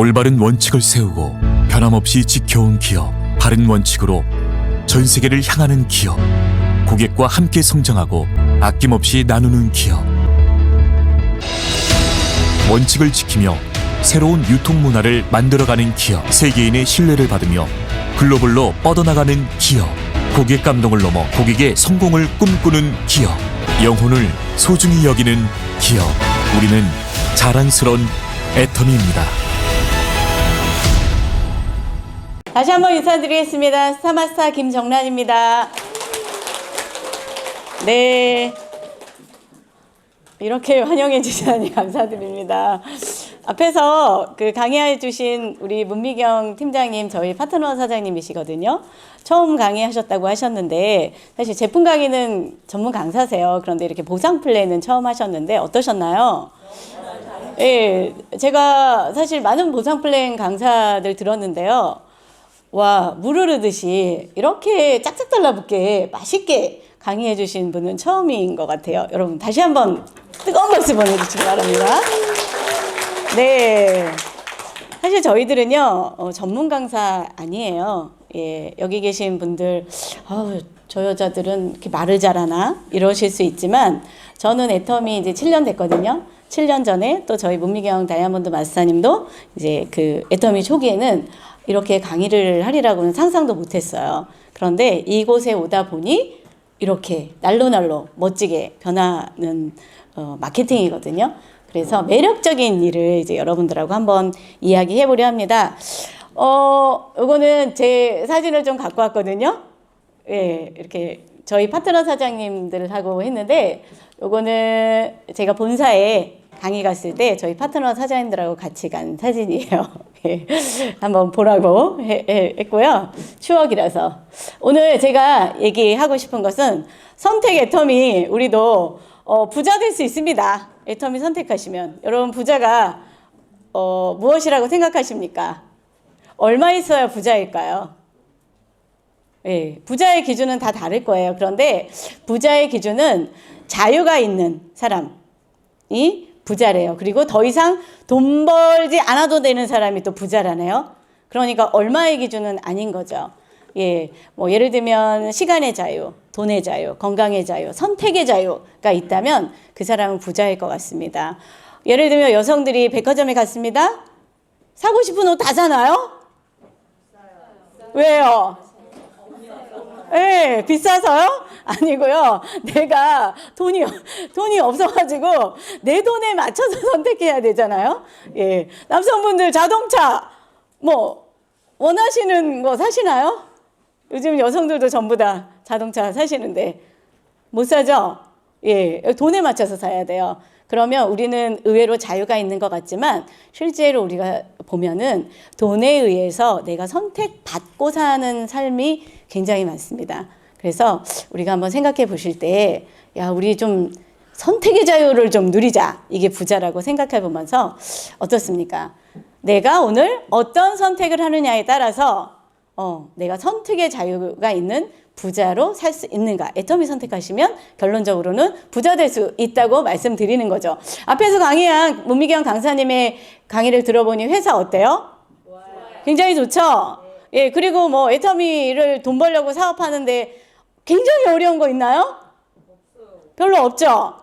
올바른 원칙을 세우고 변함없이 지켜온 기업, 바른 원칙으로 전 세계를 향하는 기업, 고객과 함께 성장하고 아낌없이 나누는 기업. 원칙을 지키며 새로운 유통 문화를 만들어가는 기업, 세계인의 신뢰를 받으며 글로벌로 뻗어나가는 기업, 고객 감동을 넘어 고객의 성공을 꿈꾸는 기업, 영혼을 소중히 여기는 기업. 우리는 자랑스러운 애터미입니다. 다시 한번 인사드리겠습니다. 스타마스터 김정란입니다. 네, 이렇게 환영해 주시다니 감사드립니다. 앞에서 강의해 주신 우리 문미경 팀장님, 저희 파트너 사장님이시거든요. 처음 강의하셨다고 하셨는데, 사실 제품 강의는 전문 강사세요. 그런데 이렇게 보상 플랜은 처음 하셨는데 어떠셨나요? 예, 제가 사실 많은 보상 플랜 강사들 들었는데요. 와, 물 흐르듯이 이렇게 짝짝 달라붙게 맛있게 강의해 주신 분은 처음인 것 같아요. 여러분 다시 한번 뜨거운 박수 보내주시기 바랍니다. 네, 사실 저희들은요 전문 강사 아니에요. 예, 여기 계신 분들 저 여자들은 이렇게 말을 잘하나 이러실 수 있지만, 저는 애터미 이제 7년 됐거든요. 7년 전에 또 저희 문미경 다이아몬드 마스터님도 이제 애터미 초기에는 이렇게 강의를 하리라고는 상상도 못했어요. 그런데 이곳에 오다 보니 이렇게 날로 멋지게 변하는 마케팅이거든요. 그래서 매력적인 일을 이제 여러분들하고 한번 이야기해 보려 합니다. 요거는 제 사진을 좀 갖고 왔거든요. 예, 이렇게 저희 파트너 사장님들하고 했는데, 요거는 제가 본사에 강의 갔을 때 저희 파트너 사장님들하고 같이 간 사진이에요. 예, 한번 보라고 했고요. 추억이라서. 오늘 제가 얘기하고 싶은 것은 선택 애터미, 우리도 부자 될 수 있습니다. 애터미 선택하시면. 여러분 부자가 무엇이라고 생각하십니까? 얼마 있어야 부자일까요? 예, 부자의 기준은 다 다를 거예요. 그런데 부자의 기준은 자유가 있는 사람이 부자래요. 그리고 더 이상 돈 벌지 않아도 되는 사람이 또 부자라네요. 그러니까 얼마의 기준은 아닌 거죠. 예, 뭐 예를 들면 시간의 자유, 돈의 자유, 건강의 자유, 선택의 자유가 있다면 그 사람은 부자일 것 같습니다. 예를 들면 여성들이 백화점에 갔습니다. 사고 싶은 옷 다 사나요? 왜요? 예, 비싸서요? 아니고요. 내가 돈이 없어가지고 내 돈에 맞춰서 선택해야 되잖아요. 예, 남성분들 자동차 뭐 원하시는 거 사시나요? 요즘 여성들도 전부 다 자동차 사시는데 못 사죠? 예, 돈에 맞춰서 사야 돼요. 그러면 우리는 의외로 자유가 있는 것 같지만 실제로 우리가 보면은 돈에 의해서 내가 선택받고 사는 삶이 굉장히 많습니다. 그래서 우리가 한번 생각해 보실 때, 야, 우리 좀 선택의 자유를 좀 누리자. 이게 부자라고 생각해 보면서 어떻습니까? 내가 오늘 어떤 선택을 하느냐에 따라서 내가 선택의 자유가 있는 부자로 살 수 있는가. 애터미 선택하시면 결론적으로는 부자 될 수 있다고 말씀드리는 거죠. 앞에서 강의한 문미경 강사님의 강의를 들어보니 회사 어때요? 굉장히 좋죠? 예, 그리고 뭐 애터미를 돈 벌려고 사업하는데 굉장히 어려운 거 있나요? 별로 없죠?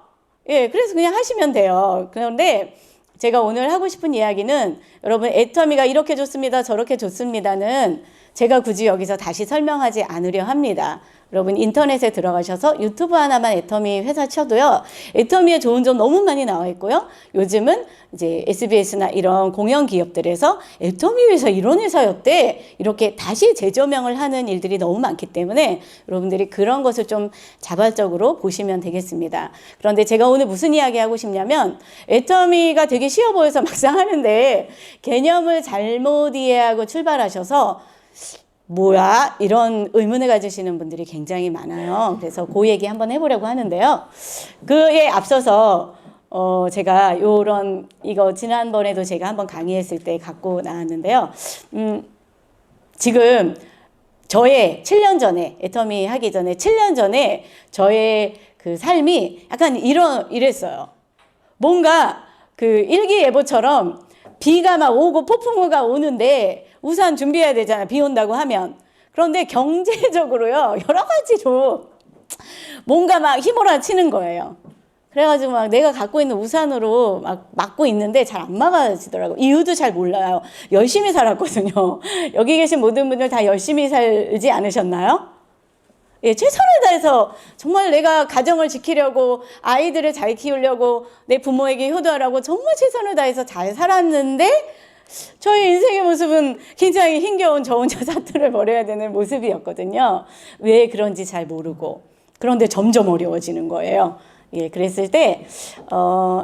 예, 그래서 그냥 하시면 돼요. 그런데 제가 오늘 하고 싶은 이야기는, 여러분 애터미가 이렇게 좋습니다, 저렇게 좋습니다는 제가 굳이 여기서 다시 설명하지 않으려 합니다. 여러분 인터넷에 들어가셔서 유튜브 하나만 애터미 회사 쳐도요, 애터미의 좋은 점 너무 많이 나와 있고요. 요즘은 이제 SBS나 이런 공영 기업들에서 애터미 회사 이런 회사였대, 이렇게 다시 재조명을 하는 일들이 너무 많기 때문에 여러분들이 그런 것을 좀 자발적으로 보시면 되겠습니다. 그런데 제가 오늘 무슨 이야기 하고 싶냐면, 애터미가 되게 쉬워 보여서 막상 하는데 개념을 잘못 이해하고 출발하셔서 뭐야? 이런 의문을 가지시는 분들이 굉장히 많아요. 그래서 그 얘기 한번 해보려고 하는데요. 그에 앞서서 제가 이거 지난번에도 제가 한번 강의했을 때 갖고 나왔는데요. 지금 저의 7년 전에, 애터미 하기 전에 7년 전에 저의 그 삶이 약간 이랬어요. 뭔가 그 일기예보처럼 비가 막 오고 폭풍우가 오는데 우산 준비해야 되잖아. 비 온다고 하면. 그런데 경제적으로요, 여러 가지로 뭔가 막 휘몰아치는 거예요. 그래가지고 막 내가 갖고 있는 우산으로 막 막고 있는데 잘 안 막아지더라고. 이유도 잘 몰라요. 열심히 살았거든요. 여기 계신 모든 분들 다 열심히 살지 않으셨나요? 예, 최선을 다해서 정말 내가 가정을 지키려고 아이들을 잘 키우려고 내 부모에게 효도하라고 정말 최선을 다해서 잘 살았는데 저의 인생의 모습은 굉장히 힘겨운 저 혼자 사투를 벌여야 되는 모습이었거든요. 왜 그런지 잘 모르고. 그런데 점점 어려워지는 거예요. 예, 그랬을 때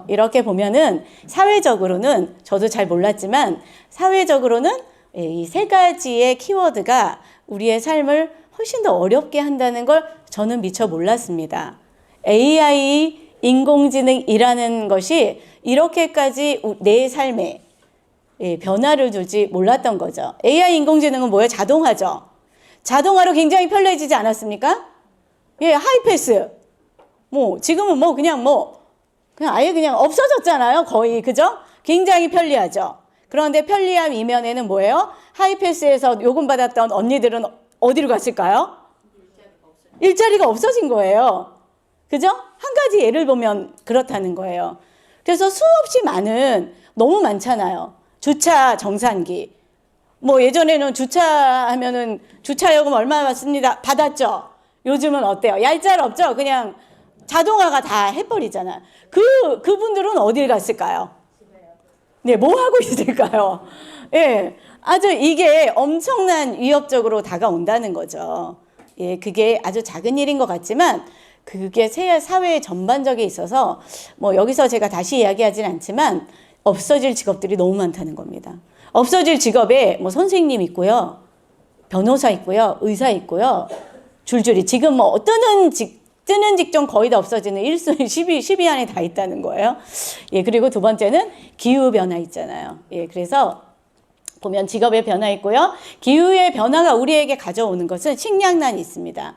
이렇게 보면은 사회적으로는 저도 잘 몰랐지만 사회적으로는 이 세 가지의 키워드가 우리의 삶을 훨씬 더 어렵게 한다는 걸 저는 미처 몰랐습니다. AI, 인공지능이라는 것이 이렇게까지 내 삶에 변화를 주지 몰랐던 거죠. AI, 인공지능은 뭐예요? 자동화죠. 자동화로 굉장히 편리해지지 않았습니까? 예, 하이패스. 뭐 지금은 뭐 그냥 아예 그냥 없어졌잖아요. 거의. 그죠? 굉장히 편리하죠. 그런데 편리함 이면에는 뭐예요? 하이패스에서 요금 받았던 언니들은 어디로 갔을까요? 일자리가 없어진 거예요. 그죠? 한 가지 예를 보면 그렇다는 거예요. 그래서 수없이 너무 많잖아요. 주차 정산기. 뭐 예전에는 주차하면은 주차요금 얼마 받았죠? 요즘은 어때요? 얄짤없죠? 그냥 자동화가 다 해버리잖아. 그분들은 어딜 갔을까요? 네, 뭐 하고 있을까요? 예, 아주 이게 엄청난 위협적으로 다가온다는 거죠. 예, 그게 아주 작은 일인 것 같지만 그게 사회 전반적에 있어서 뭐 여기서 제가 다시 이야기하진 않지만 없어질 직업들이 너무 많다는 겁니다. 없어질 직업에 뭐 선생님 있고요, 변호사 있고요, 의사 있고요, 줄줄이 지금 뭐 뜨는 직종 거의 다 없어지는 1순위 10위 안에 다 있다는 거예요. 예, 그리고 두 번째는 기후변화 있잖아요. 예, 그래서 보면 직업의 변화 있고요. 기후의 변화가 우리에게 가져오는 것은 식량난이 있습니다.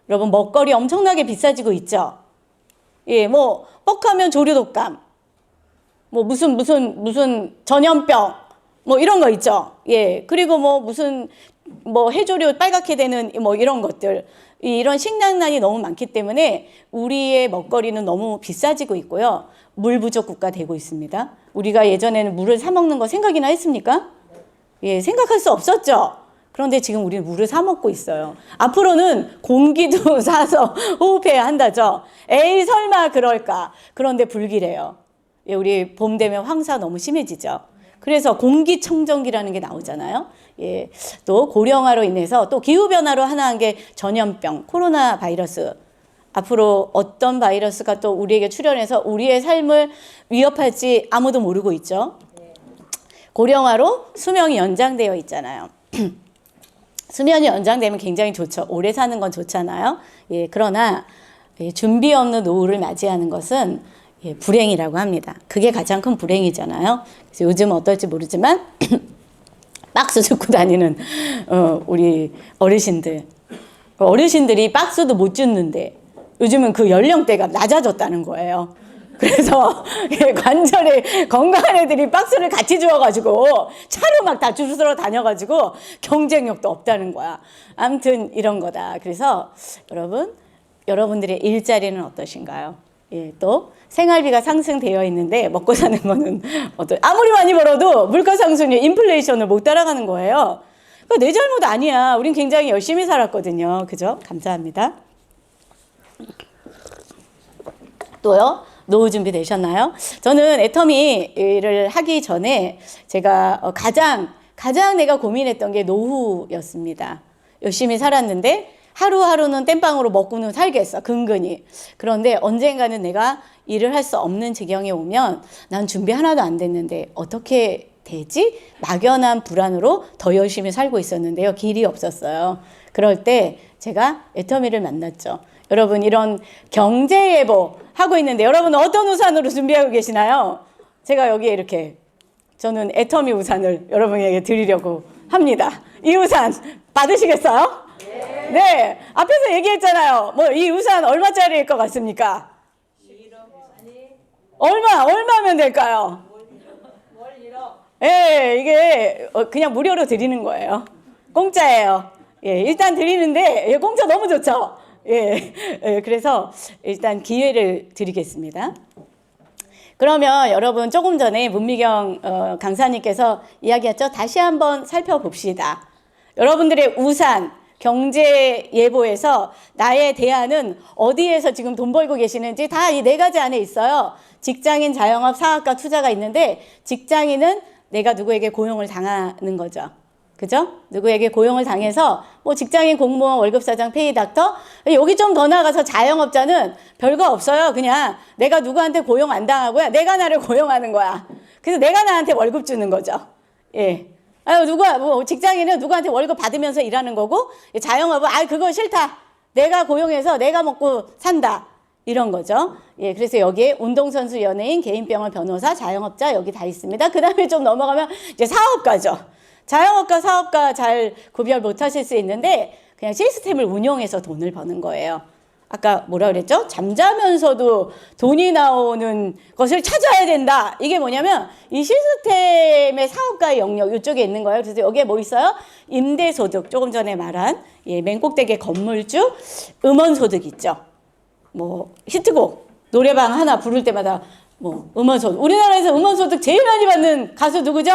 여러분, 먹거리 엄청나게 비싸지고 있죠. 예, 뭐 뻑하면 조류독감, 뭐 무슨 전염병, 뭐 이런 거 있죠. 예, 그리고 무슨 해조류 빨갛게 되는 뭐 이런 것들. 이런 식량난이 너무 많기 때문에 우리의 먹거리는 너무 비싸지고 있고요. 물 부족 국가 되고 있습니다. 우리가 예전에는 물을 사 먹는 거 생각이나 했습니까? 예, 생각할 수 없었죠. 그런데 지금 우리는 물을 사 먹고 있어요. 앞으로는 공기도 사서 호흡해야 한다죠. 에이, 설마 그럴까? 그런데 불길해요. 예, 우리 봄 되면 황사 너무 심해지죠. 그래서 공기청정기라는 게 나오잖아요. 예, 또 고령화로 인해서 또 기후변화로 하나 한 게 전염병, 코로나 바이러스. 앞으로 어떤 바이러스가 또 우리에게 출현해서 우리의 삶을 위협할지 아무도 모르고 있죠. 고령화로 수명이 연장되어 있잖아요. 수명이 연장되면 굉장히 좋죠. 오래 사는 건 좋잖아요. 예, 그러나 준비 없는 노후를 맞이하는 것은 불행이라고 합니다. 그게 가장 큰 불행이잖아요. 그래서 요즘 어떨지 모르지만 박스 줍고 다니는 우리 어르신들이 박스도 못 줍는데 요즘은 그 연령대가 낮아졌다는 거예요. 그래서 관절에 건강한 애들이 박스를 같이 주워가지고 차로 막 다 주스러 다녀가지고 경쟁력도 없다는 거야. 아무튼 이런 거다. 그래서 여러분들의 일자리는 어떠신가요? 예, 또 생활비가 상승되어 있는데 먹고 사는 거는 아무리 많이 벌어도 물가 상승률, 인플레이션을 못 따라가는 거예요. 그러니까 내 잘못 아니야. 우린 굉장히 열심히 살았거든요. 그죠? 감사합니다. 또요? 노후 준비 되셨나요? 저는 애터미를 하기 전에 제가 가장 내가 고민했던 게 노후였습니다. 열심히 살았는데 하루하루는 땜빵으로 먹고는 살겠어, 근근히. 그런데 언젠가는 내가 일을 할 수 없는 지경에 오면 난 준비 하나도 안 됐는데 어떻게 되지? 막연한 불안으로 더 열심히 살고 있었는데요. 길이 없었어요. 그럴 때 제가 애터미를 만났죠. 여러분, 이런 경제예보 하고 있는데 여러분 어떤 우산으로 준비하고 계시나요? 제가 여기에 이렇게 저는 애터미 우산을 여러분에게 드리려고 합니다. 이 우산 받으시겠어요? 네, 앞에서 얘기했잖아요. 이 우산 얼마짜리일 것 같습니까? 얼마면 될까요? 예, 이게 그냥 무료로 드리는 거예요. 공짜예요. 예, 일단 드리는데, 예, 공짜 너무 좋죠? 예, 예, 그래서 일단 기회를 드리겠습니다. 그러면 여러분 조금 전에 문미경 강사님께서 이야기했죠? 다시 한번 살펴봅시다. 여러분들의 우산, 경제 예보에서 나의 대안은 어디에서 지금 돈 벌고 계시는지 다 이 네 가지 안에 있어요. 직장인, 자영업, 사업가, 투자가 있는데 직장인은 내가 누구에게 고용을 당하는 거죠. 그죠? 누구에게 고용을 당해서 뭐 직장인, 공무원, 월급사장, 페이닥터 여기 좀 더 나가서 자영업자는 별거 없어요. 그냥 내가 누구한테 고용 안 당하고요. 내가 나를 고용하는 거야. 그래서 내가 나한테 월급 주는 거죠. 예. 아유, 뭐 직장인은 누구한테 월급 받으면서 일하는 거고 자영업은 그거 싫다. 내가 고용해서 내가 먹고 산다. 이런 거죠. 예, 그래서 여기에 운동선수, 연예인, 개인병원, 변호사, 자영업자 여기 다 있습니다. 그 다음에 좀 넘어가면 이제 사업가죠. 자영업과 사업가 잘 구별 못 하실 수 있는데 그냥 시스템을 운용해서 돈을 버는 거예요. 아까 뭐라 그랬죠? 잠자면서도 돈이 나오는 것을 찾아야 된다. 이게 뭐냐면 이 시스템의 사업가의 영역 이쪽에 있는 거예요. 그래서 여기에 뭐 있어요? 임대소득, 조금 전에 말한 맨꼭대기의 건물주, 음원소득 있죠. 뭐 히트곡, 노래방 하나 부를 때마다 뭐 음원소득. 우리나라에서 음원소득 제일 많이 받는 가수 누구죠?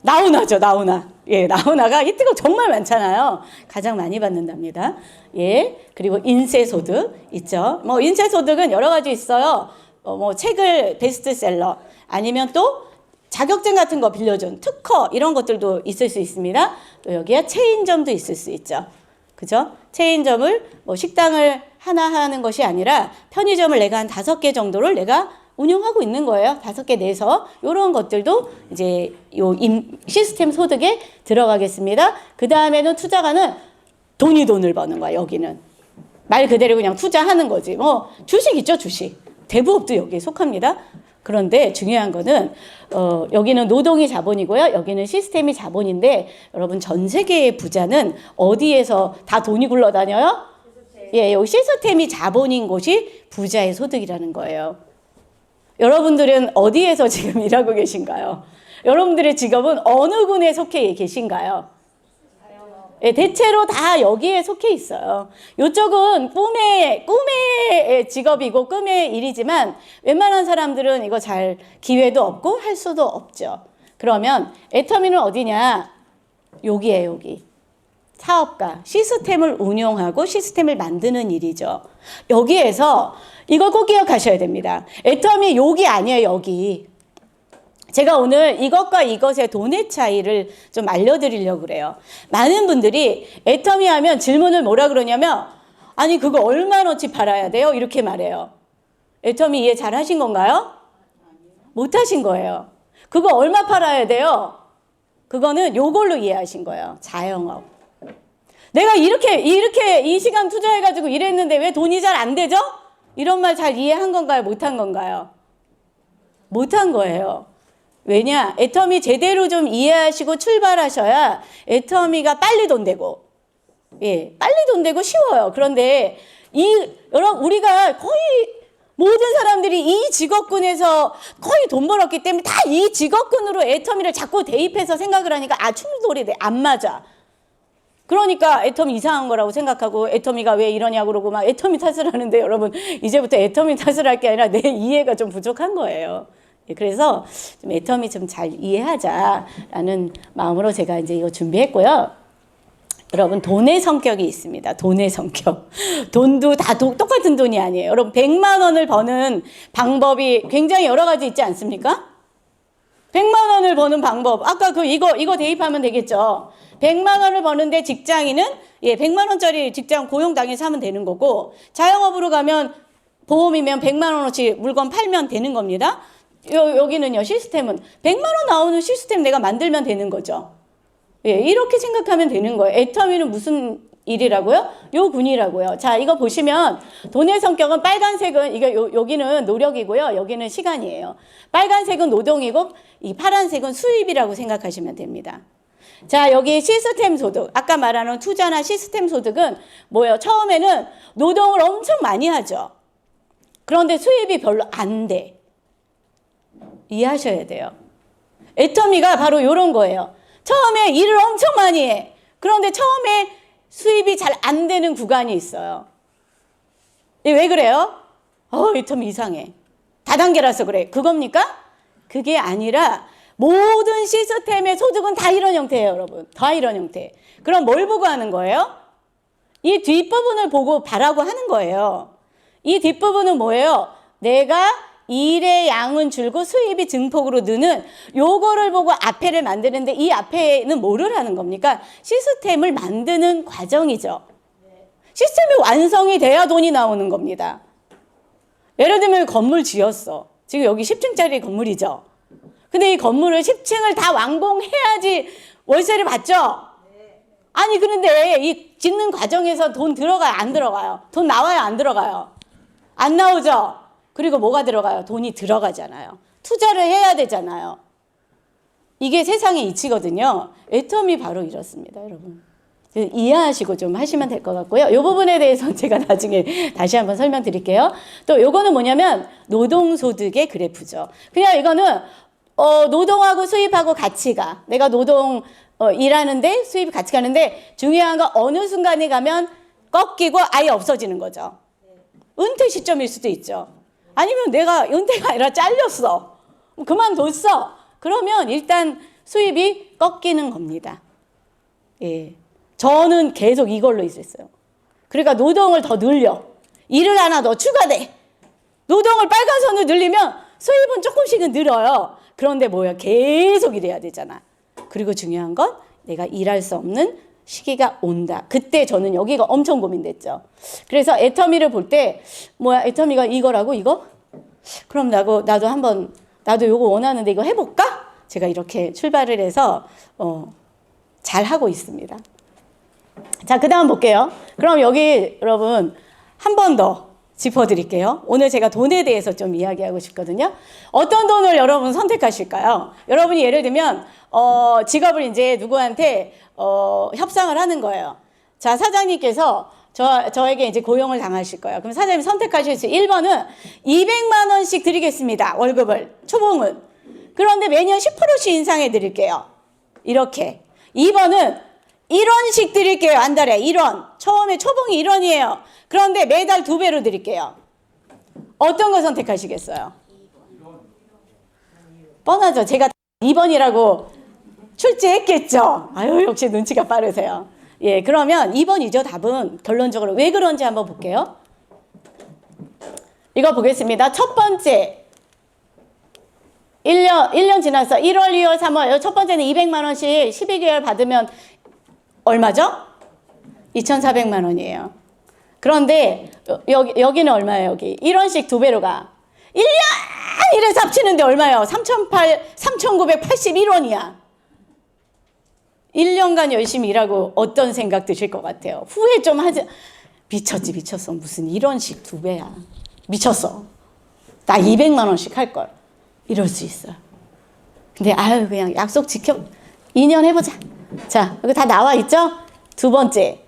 나훈아죠, 나훈아. 예, 나훈아가 히트곡 정말 많잖아요. 가장 많이 받는답니다. 예, 그리고 인쇄소득 있죠. 뭐 인쇄소득은 여러 가지 있어요. 뭐 책을 베스트셀러 아니면 또 자격증 같은 거 빌려준 특허 이런 것들도 있을 수 있습니다. 또 여기에 체인점도 있을 수 있죠. 그죠? 체인점을 뭐 식당을 하나 하는 것이 아니라 편의점을 내가 한 5개 정도를 내가 운영하고 있는 거예요. 5개 내서 이런 것들도 이제 요 시스템 소득에 들어가겠습니다. 그 다음에는 투자가는 돈을 버는 거야. 여기는 말 그대로 그냥 투자하는 거지. 뭐 주식 있죠, 주식. 대부업도 여기에 속합니다. 그런데 중요한 거는 여기는 노동이 자본이고요. 여기는 시스템이 자본인데 여러분 전 세계의 부자는 어디에서 다 돈이 굴러다녀요? 예, 여기 시스템이 자본인 곳이 부자의 소득이라는 거예요. 여러분들은 어디에서 지금 일하고 계신가요? 여러분들의 직업은 어느 군에 속해 계신가요? 예, 대체로 다 여기에 속해 있어요. 이쪽은 꿈의 직업이고 꿈의 일이지만 웬만한 사람들은 이거 잘 기회도 없고 할 수도 없죠. 그러면 애터미는 어디냐? 여기에요, 여기. 사업가, 시스템을 운용하고 시스템을 만드는 일이죠. 여기에서 이걸 꼭 기억하셔야 됩니다. 애터미 여기 아니에요, 여기. 제가 오늘 이것과 이것의 돈의 차이를 좀 알려드리려고 그래요. 많은 분들이 애터미 하면 질문을 뭐라 그러냐면 아니 그거 얼마나치 팔아야 돼요? 이렇게 말해요. 애터미 이해 잘 하신 건가요? 못 하신 거예요. 그거 얼마 팔아야 돼요? 그거는 요걸로 이해하신 거예요. 자영업. 내가 이렇게 이 시간 투자해가지고 일했는데 왜 돈이 잘 안 되죠? 이런 말 잘 이해한 건가요? 못한 건가요? 못한 거예요. 왜냐? 애터미 제대로 좀 이해하시고 출발하셔야 애터미가 빨리 돈 되고, 예, 빨리 돈 되고 쉬워요. 그런데 여러분 우리가 거의 모든 사람들이 이 직업군에서 거의 돈 벌었기 때문에 다 이 직업군으로 애터미를 자꾸 대입해서 생각을 하니까 충돌이 돼. 안 맞아. 그러니까 애터미 이상한 거라고 생각하고 애터미가 왜 이러냐고 그러고 막 애터미 탓을 하는데 여러분 이제부터 애터미 탓을 할 게 아니라 내 이해가 좀 부족한 거예요. 그래서 좀 애터미 좀 잘 이해하자라는 마음으로 제가 이제 이거 준비했고요. 여러분 돈의 성격이 있습니다. 돈의 성격. 돈도 다 똑같은 돈이 아니에요. 여러분 100만 원을 버는 방법이 굉장히 여러 가지 있지 않습니까? 100만 원을 버는 방법. 아까 이거 대입하면 되겠죠. 100만 원을 버는데 직장인은 100만 원짜리 직장 고용당해서 하면 되는 거고 자영업으로 가면 보험이면 100만 원어치 물건 팔면 되는 겁니다. 여기는요. 시스템은 100만 원 나오는 시스템 내가 만들면 되는 거죠. 예, 이렇게 생각하면 되는 거예요. 애터미는 무슨 일이라고요? 요 군이라고요. 자, 이거 보시면 돈의 성격은 빨간색은 여기는 노력이고요. 여기는 시간이에요. 빨간색은 노동이고 이 파란색은 수입이라고 생각하시면 됩니다. 자, 여기 시스템 소득. 아까 말하는 투자나 시스템 소득은 뭐예요? 처음에는 노동을 엄청 많이 하죠. 그런데 수입이 별로 안 돼. 이해하셔야 돼요. 애터미가 바로 이런 거예요. 처음에 일을 엄청 많이 해. 그런데 처음에 수입이 잘 안 되는 구간이 있어요. 왜 그래요? 애터미 이상해. 다단계라서 그래. 그겁니까? 그게 아니라 모든 시스템의 소득은 다 이런 형태예요, 여러분. 다 이런 형태. 그럼 뭘 보고 하는 거예요? 이 뒷부분을 보고 바라고 하는 거예요. 이 뒷부분은 뭐예요? 내가 일의 양은 줄고 수입이 증폭으로 느는 요거를 보고 앞에를 만드는데 이 앞에는 뭐를 하는 겁니까? 시스템을 만드는 과정이죠. 시스템이 완성이 돼야 돈이 나오는 겁니다. 예를 들면 건물 지었어. 지금 여기 10층짜리 건물이죠. 근데 이 건물을 10층을 다 완공해야지 월세를 받죠? 아니 그런데 이 짓는 과정에서 돈 들어가요? 안 들어가요? 돈 나와요? 안 들어가요? 안 나오죠? 그리고 뭐가 들어가요? 돈이 들어가잖아요. 투자를 해야 되잖아요. 이게 세상의 이치거든요. 애터미 바로 이렇습니다, 여러분. 이해하시고 좀 하시면 될 것 같고요. 이 부분에 대해서 제가 나중에 다시 한번 설명드릴게요. 또 요거는 뭐냐면 노동소득의 그래프죠. 그냥 이거는 노동하고 수입하고 같이 가. 내가 일하는데 수입이 같이 가는데 중요한 건 어느 순간에 가면 꺾이고 아예 없어지는 거죠. 은퇴 시점일 수도 있죠. 아니면 내가 은퇴가 아니라 잘렸어. 그만뒀어. 그러면 일단 수입이 꺾이는 겁니다. 예. 저는 계속 이걸로 있었어요. 그러니까 노동을 더 늘려. 일을 하나 더 추가돼. 노동을 빨간 선을 늘리면 수입은 조금씩은 늘어요. 그런데 뭐야? 계속 일해야 되잖아. 그리고 중요한 건 내가 일할 수 없는 시기가 온다. 그때 저는 여기가 엄청 고민됐죠. 그래서 애터미를 볼 때 애터미가 이거라고 이거? 그럼 나도 한번 나도 요거 원하는데 이거 해볼까? 제가 이렇게 출발을 해서 잘 하고 있습니다. 자, 그 다음 볼게요. 그럼 여기 여러분 한 번 더 짚어드릴게요. 오늘 제가 돈에 대해서 좀 이야기하고 싶거든요. 어떤 돈을 여러분 선택하실까요? 여러분이 예를 들면 직업을 이제 누구한테 협상을 하는 거예요. 자, 사장님께서 저에게 이제 고용을 당하실 거예요. 그럼 사장님 선택하실 수 1번은 200만 원씩 드리겠습니다. 월급을 초봉은. 그런데 매년 10%씩 인상해 드릴게요. 이렇게. 2번은 1원씩 드릴게요. 한 달에 1원. 처음에 초봉이 1원이에요. 그런데 매달 2배로 드릴게요. 어떤 거 선택하시겠어요? 뻔하죠. 제가 2번이라고 출제했겠죠. 아유, 역시 눈치가 빠르세요. 예, 그러면 2번이죠. 답은 결론적으로. 왜 그런지 한번 볼게요. 이거 보겠습니다. 첫 번째. 1년 지났어. 1월, 2월, 3월. 첫 번째는 200만 원씩 12개월 받으면 얼마죠? 2,400만 원이에요. 그런데 여기는 얼마예요? 여기 1원씩 2배로 가. 1년 일해서 합치는데 얼마예요? 3,981원이야. 1년간 열심히 일하고 어떤 생각 드실 것 같아요? 후회 좀 하지. 미쳤어. 무슨 1원씩 2배야. 미쳤어. 나 200만 원씩 할 걸. 이럴 수 있어요. 근데 그냥 약속 지켜. 2년 해보자. 자, 여기 다 나와 있죠? 두 번째.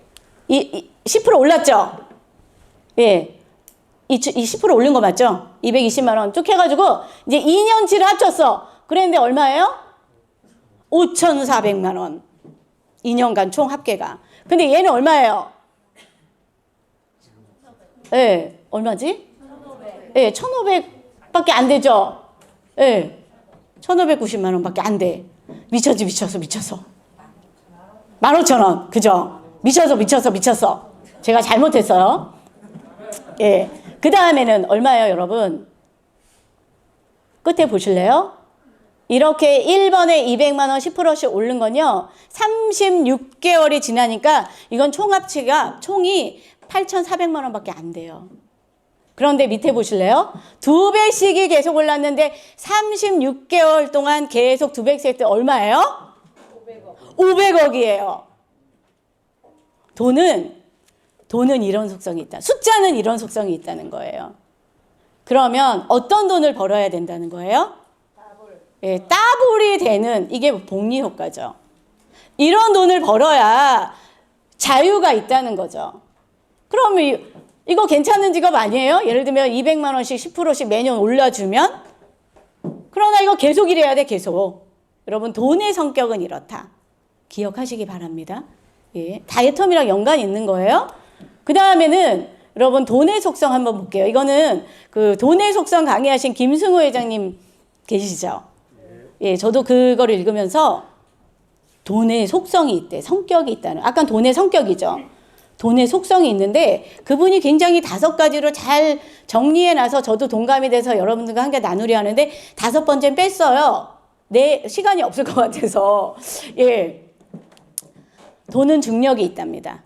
10% 올랐죠? 예. 이 10% 올린 거 맞죠? 220만 원 쭉 해가지고 이제 2년치를 합쳤어. 그랬는데 얼마예요? 5,400만 원. 2년간 총 합계가. 근데 얘는 얼마예요? 예. 얼마지? 1,500. 예, 1,500밖에 안 되죠? 예. 1,590만 원밖에 안 돼. 미쳤어. 15,000원. 그죠? 미쳤어. 제가 잘못했어요. 예. 그 다음에는 얼마예요, 여러분? 끝에 보실래요? 이렇게 1번에 200만 원 10%씩 오른 건요. 36개월이 지나니까 이건 총합치가 총이 8,400만 원밖에 안 돼요. 그런데 밑에 보실래요? 2배씩이 계속 올랐는데 36개월 동안 계속 2배씩 했을 때 얼마예요? 500억이에요. 돈은 이런 속성이 있다. 숫자는 이런 속성이 있다는 거예요. 그러면 어떤 돈을 벌어야 된다는 거예요? 예, 따블이 되는 이게 복리 효과죠. 이런 돈을 벌어야 자유가 있다는 거죠. 그러면 이거 괜찮은 직업 아니에요? 예를 들면 200만 원씩 10%씩 매년 올려주면 그러나 이거 계속 이래야 돼, 계속. 여러분, 돈의 성격은 이렇다. 기억하시기 바랍니다. 예, 다이어텀이랑 연관이 있는 거예요. 그 다음에는 여러분, 돈의 속성 한번 볼게요. 이거는 그 돈의 속성 강의하신 김승호 회장님 계시죠? 예, 저도 그거를 읽으면서 돈의 속성이 있대. 성격이 있다는. 아까 돈의 성격이죠. 돈의 속성이 있는데 그분이 굉장히 5가지로 잘 정리해놔서 저도 동감이 돼서 여러분들과 함께 나누려 하는데 5번째는 뺐어요. 시간이 없을 것 같아서. 예. 돈은 중력이 있답니다.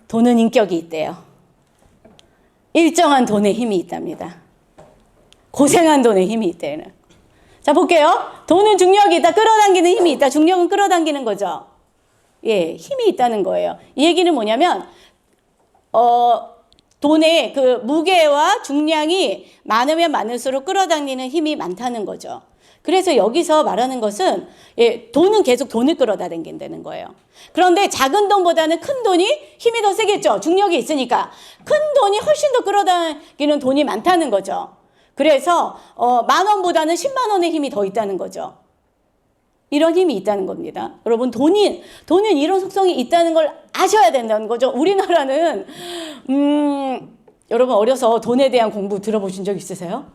돈은 인격이 있대요. 일정한 돈의 힘이 있답니다. 고생한 돈의 힘이 있대요. 자, 볼게요. 돈은 중력이 있다. 끌어당기는 힘이 있다. 중력은 끌어당기는 거죠. 예, 힘이 있다는 거예요. 이 얘기는 뭐냐면, 돈의 그 무게와 중량이 많으면 많을수록 끌어당기는 힘이 많다는 거죠. 그래서 여기서 말하는 것은, 예, 돈은 계속 돈을 끌어당긴다는 거예요. 그런데 작은 돈보다는 큰 돈이 힘이 더 세겠죠. 중력이 있으니까. 큰 돈이 훨씬 더 끌어당기는 돈이 많다는 거죠. 그래서 10,000원보다는 10만 원의 힘이 더 있다는 거죠. 이런 힘이 있다는 겁니다. 여러분, 돈은 이런 속성이 있다는 걸 아셔야 된다는 거죠. 우리나라는 여러분 어려서 돈에 대한 공부 들어보신 적 있으세요?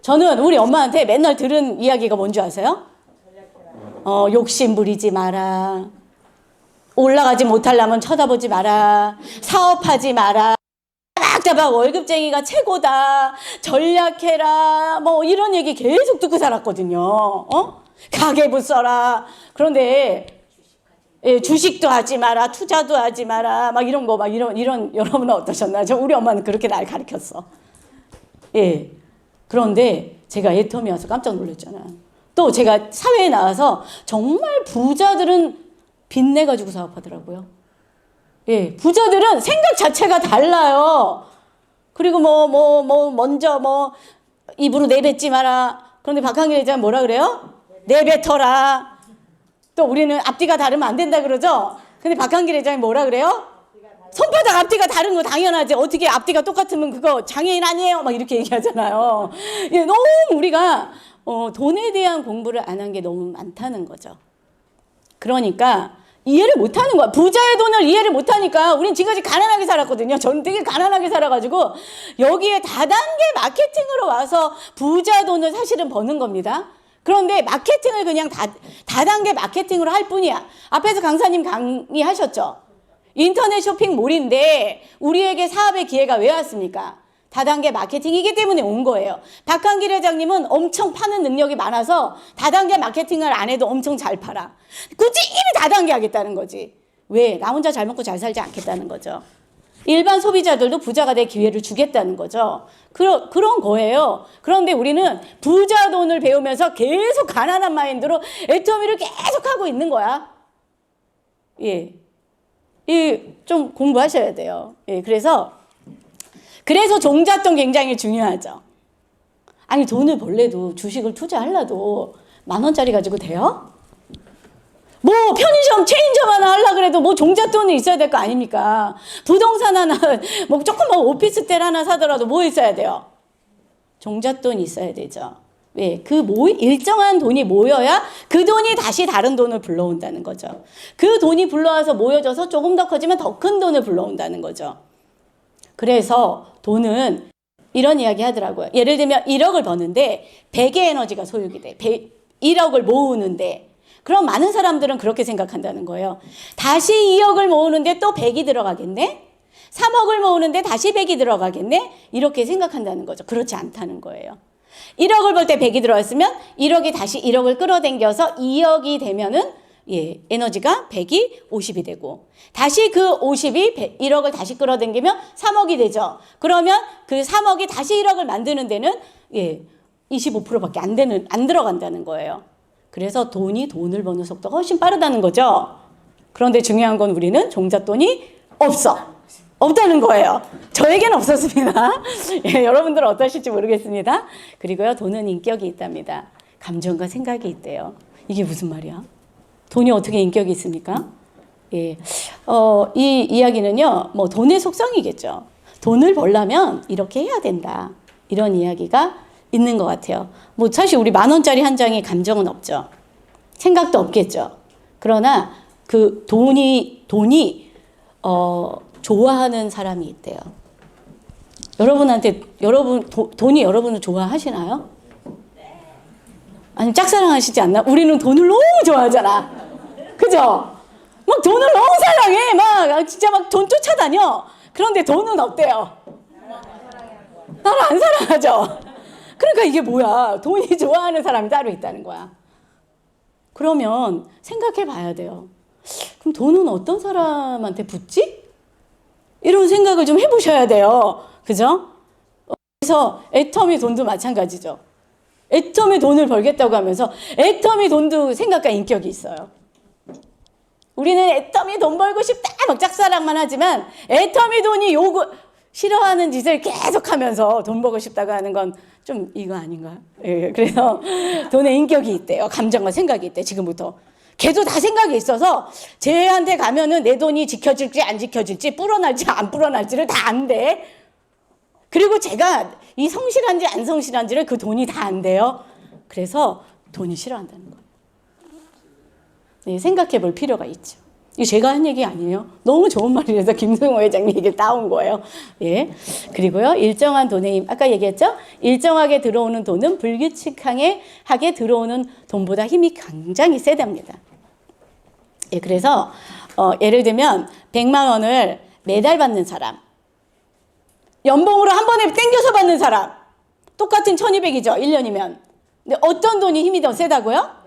저는 우리 엄마한테 맨날 들은 이야기가 뭔지 아세요? 욕심 부리지 마라. 올라가지 못하려면 쳐다보지 마라. 사업하지 마라. 따박따박 월급쟁이가 최고다. 전략해라. 뭐 이런 얘기 계속 듣고 살았거든요. 가계부 써라. 그런데 예, 주식도 하지 마라. 투자도 하지 마라. 막 이런 거, 막 이런 여러분은 어떠셨나요? 우리 엄마는 그렇게 날 가르쳤어. 예. 그런데 제가 애텀이 와서 깜짝 놀랐잖아요. 또 제가 사회에 나와서 정말 부자들은 빚내가지고 사업하더라고요. 예, 부자들은 생각 자체가 달라요. 그리고 먼저 입으로 내뱉지 마라. 그런데 박한길 회장 뭐라 그래요? 내뱉어라. 또 우리는 앞뒤가 다르면 안 된다 그러죠? 근데 박한길 회장이 뭐라 그래요? 손바닥 앞뒤가 다른 거 당연하지. 어떻게 앞뒤가 똑같으면 그거 장애인 아니에요? 막 이렇게 얘기하잖아요. 예, 너무 우리가 돈에 대한 공부를 안 한 게 너무 많다는 거죠. 그러니까 이해를 못하는 거야. 부자의 돈을 이해를 못하니까 우린 지금까지 가난하게 살았거든요. 저는 되게 가난하게 살아가지고 여기에 다단계 마케팅으로 와서 부자 돈을 사실은 버는 겁니다. 그런데 마케팅을 그냥 다단계 마케팅으로 할 뿐이야. 앞에서 강사님 강의하셨죠. 인터넷 쇼핑몰인데 우리에게 사업의 기회가 왜 왔습니까? 다단계 마케팅이기 때문에 온 거예요. 박한길 회장님은 엄청 파는 능력이 많아서 다단계 마케팅을 안 해도 엄청 잘 팔아. 꾸준히 다단계 하겠다는 거지. 왜? 나 혼자 잘 먹고 잘 살지 않겠다는 거죠. 일반 소비자들도 부자가 될 기회를 주겠다는 거죠. 그런 거예요. 그런데 우리는 부자 돈을 배우면서 계속 가난한 마인드로 애터미를 계속 하고 있는 거야. 예. 좀 공부하셔야 돼요. 예. 그래서 종잣돈 굉장히 중요하죠. 아니, 돈을 벌래도 주식을 투자하려도 10,000원짜리 가지고 돼요? 뭐 편의점, 체인점 하나 하려고 그래도 뭐 종잣돈이 있어야 될 거 아닙니까? 부동산 하나, 뭐 조그만 오피스텔 하나 사더라도 뭐 있어야 돼요? 종잣돈이 있어야 되죠. 왜? 일정한 돈이 모여야 그 돈이 다시 다른 돈을 불러온다는 거죠. 그 돈이 불러와서 모여져서 조금 더 커지면 더 큰 돈을 불러온다는 거죠. 그래서 돈은 이런 이야기 하더라고요. 예를 들면 1억을 버는데 100의 에너지가 소요가 돼. 1억을 모으는데. 그럼 많은 사람들은 그렇게 생각한다는 거예요. 다시 2억을 모으는데 또 100이 들어가겠네? 3억을 모으는데 다시 100이 들어가겠네? 이렇게 생각한다는 거죠. 그렇지 않다는 거예요. 1억을 벌 때 100이 들어왔으면 1억이 다시 1억을 끌어당겨서 2억이 되면은 예, 에너지가 100이 50이 되고 다시 그 50이 1억을 다시 끌어당기면 3억이 되죠. 그러면 그 3억이 다시 1억을 만드는 데는 예, 25%밖에 안 들어간다는 거예요. 그래서 돈을 버는 속도가 훨씬 빠르다는 거죠. 그런데 중요한 건 우리는 종잣돈이 없다는 거예요. 저에게는 없었습니다. 예, 여러분들은 어떠실지 모르겠습니다. 그리고요, 돈은 인격이 있답니다. 감정과 생각이 있대요. 이게 무슨 말이야? 돈이 어떻게 인격이 있습니까? 예, 이 이야기는요, 뭐 돈의 속성이겠죠. 돈을 벌려면 이렇게 해야 된다. 이런 이야기가 있는 것 같아요. 뭐 사실 우리 10,000원짜리 한 장에 감정은 없죠. 생각도 없겠죠. 그러나 그 돈이 좋아하는 사람이 있대요. 돈이 여러분을 좋아하시나요? 아니 짝사랑하시지 않나? 우리는 돈을 너무 좋아하잖아. 그죠? 막 돈을 너무 사랑해. 막 진짜 막 돈 쫓아다녀. 그런데 돈은 없대요. 나를 안 사랑하죠. 그러니까 이게 뭐야? 돈이 좋아하는 사람이 따로 있다는 거야. 그러면 생각해 봐야 돼요. 그럼 돈은 어떤 사람한테 붙지? 이런 생각을 좀 해보셔야 돼요. 그죠? 그래서 애터미 돈도 마찬가지죠. 애터미 돈을 벌겠다고 하면서 애터미 돈도 생각과 인격이 있어요. 우리는 애터미 돈 벌고 싶다 막 짝사랑만 하지만 애터미 돈이 싫어하는 짓을 계속하면서 돈 벌고 싶다고 하는 건 좀 이거 아닌가요? 예, 그래서 돈에 인격이 있대요. 감정과 생각이 있대 지금부터. 걔도 다 생각이 있어서 쟤한테 가면은 내 돈이 지켜질지 안 지켜질지 불어날지 안 불어날지를 다 안대. 그리고 제가 이 성실한지 안 성실한지를 그 돈이 다 안대요. 그래서 돈이 싫어한다는 거예요. 네, 생각해 볼 필요가 있죠. 이거 제가 한 얘기 아니에요. 너무 좋은 말이라서 김승호 회장님 얘기를 따온 거예요. 예. 그리고요, 일정한 돈의 힘. 아까 얘기했죠? 일정하게 들어오는 돈은 불규칙하게 들어오는 돈보다 힘이 굉장히 세답니다. 예, 그래서, 예를 들면, 100만 원을 매달 받는 사람. 연봉으로 한 번에 땡겨서 받는 사람. 똑같은 1200이죠. 1년이면. 근데 어떤 돈이 힘이 더 세다고요?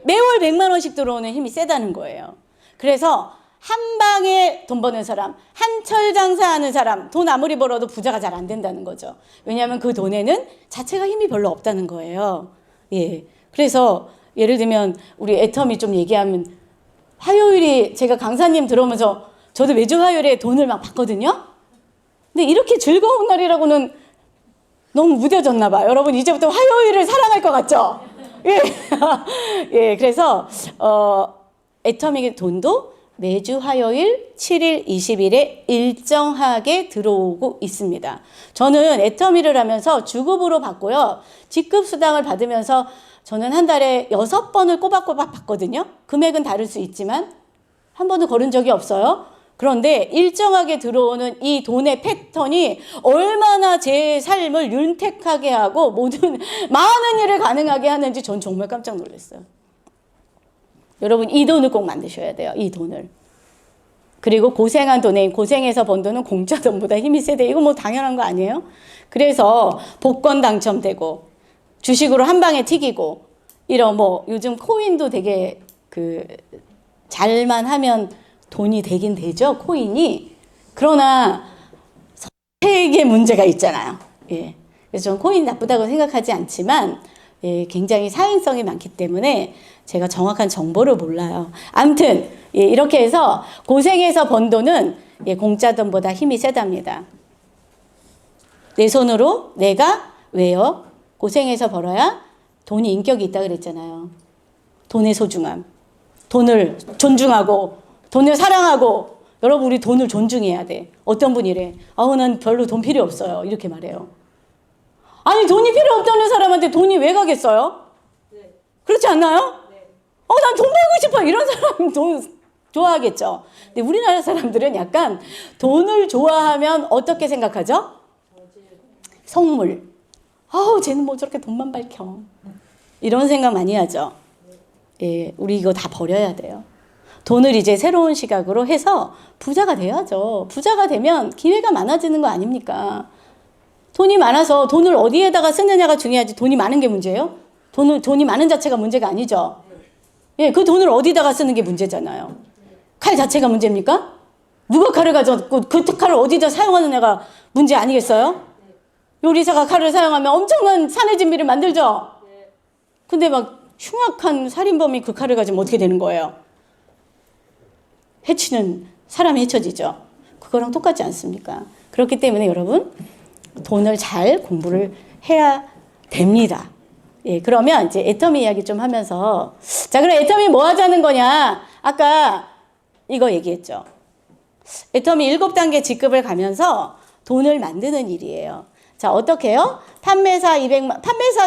매월 100만 원씩 들어오는 힘이 세다는 거예요. 그래서 한 방에 돈 버는 사람, 한철 장사하는 사람, 돈 아무리 벌어도 부자가 잘 안 된다는 거죠. 왜냐하면 그 돈에는 자체가 힘이 별로 없다는 거예요. 예. 그래서 예를 들면 우리 애터미 좀 얘기하면 화요일이 제가 강사님 들어오면서 저도 매주 화요일에 돈을 막 받거든요. 근데 이렇게 즐거운 날이라고는 너무 무뎌졌나 봐. 여러분 이제부터 화요일을 사랑할 것 같죠? 예. 예. 그래서 애터미 돈도 매주 화요일 7일, 20일에 일정하게 들어오고 있습니다. 저는 애터미를 하면서 주급으로 받고요. 직급수당을 받으면서 저는 한 달에 6번을 꼬박꼬박 받거든요. 금액은 다를 수 있지만 한 번도 걸은 적이 없어요. 그런데 일정하게 들어오는 이 돈의 패턴이 얼마나 제 삶을 윤택하게 하고 모든 많은 일을 가능하게 하는지 전 정말 깜짝 놀랐어요. 여러분 이 돈을 꼭 만드셔야 돼요. 이 돈을. 그리고 고생한 돈에 고생해서 번 돈은 공짜 돈보다 힘이 세대. 이거 뭐 당연한 거 아니에요? 그래서 복권 당첨되고 주식으로 한 방에 튀기고 이런 뭐 요즘 코인도 되게 잘만 하면 돈이 되긴 되죠. 코인이. 그러나 선택의 문제가 있잖아요. 예. 그래서 저는 코인 나쁘다고 생각하지 않지만 예, 굉장히 사행성이 많기 때문에 제가 정확한 정보를 몰라요. 아무튼 예, 이렇게 해서 고생해서 번 돈은 예, 공짜 돈보다 힘이 세답니다. 내 손으로 내가 왜요? 고생해서 벌어야 돈이 인격이 있다 그랬잖아요. 돈의 소중함. 돈을 존중하고 돈을 사랑하고 여러분 우리 돈을 존중해야 돼. 어떤 분이래. 난 별로 돈 필요 없어요. 이렇게 말해요. 아니 돈이 필요 없다는 사람한테 돈이 왜 가겠어요? 네. 그렇지 않나요? 네. 난 돈 벌고 싶어. 이런 사람 돈 좋아하겠죠. 근데 우리나라 사람들은 약간 돈을 좋아하면 어떻게 생각하죠? 성물. 쟤는 뭐 저렇게 돈만 밝혀. 이런 생각 많이 하죠. 예, 우리 이거 다 버려야 돼요. 돈을 이제 새로운 시각으로 해서 부자가 돼야죠. 부자가 되면 기회가 많아지는 거 아닙니까? 돈이 많아서 돈을 어디에다가 쓰느냐가 중요하지 돈이 많은 게 문제예요? 돈이 많은 자체가 문제가 아니죠. 예, 그 돈을 어디다가 쓰는 게 문제잖아요. 칼 자체가 문제입니까? 누가 칼을 가져왔고 그 칼을 어디다 사용하느냐가 문제 아니겠어요? 요리사가 칼을 사용하면 엄청난 산의 진미를 만들죠? 근데 막 흉악한 살인범이 그 칼을 가지면 어떻게 되는 거예요? 사람이 해쳐지죠. 그거랑 똑같지 않습니까? 그렇기 때문에 여러분 돈을 잘 공부를 해야 됩니다. 예, 그러면 이제 애터미 이야기 좀 하면서 자, 그럼 애터미 뭐 하자는 거냐? 아까 이거 얘기했죠. 애터미 7단계 직급을 가면서 돈을 만드는 일이에요. 자, 어떻게 해요? 판매사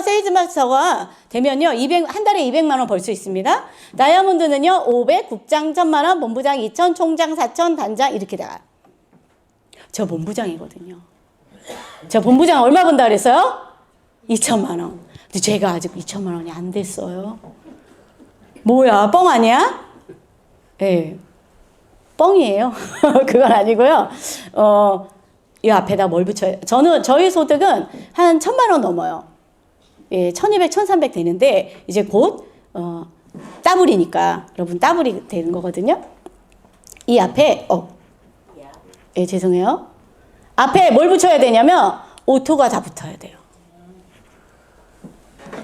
세일즈마스터가 되면요, 한 달에 200만 원 벌 수 있습니다. 다이아몬드는요, 500, 국장 1000만 원, 본부장 2000, 총장 4000, 단장 이렇게 나가요. 저 본부장이거든요. 저 본부장 얼마 번다 그랬어요? 2천만 원. 근데 제가 아직 2천만 원이 안 됐어요. 뭐야, 뻥 아니야? 예. 뻥이에요. 그건 아니고요. 이 앞에다 뭘 붙여요? 저희 소득은 한 1,000만 원 넘어요. 예, 1,200, 1,300 되는데, 이제 곧, 따블이니까, 여러분 따블이 되는 거거든요. 이 앞에, 예, 죄송해요. 앞에 뭘 붙여야 되냐면, 오토가 다 붙어야 돼요.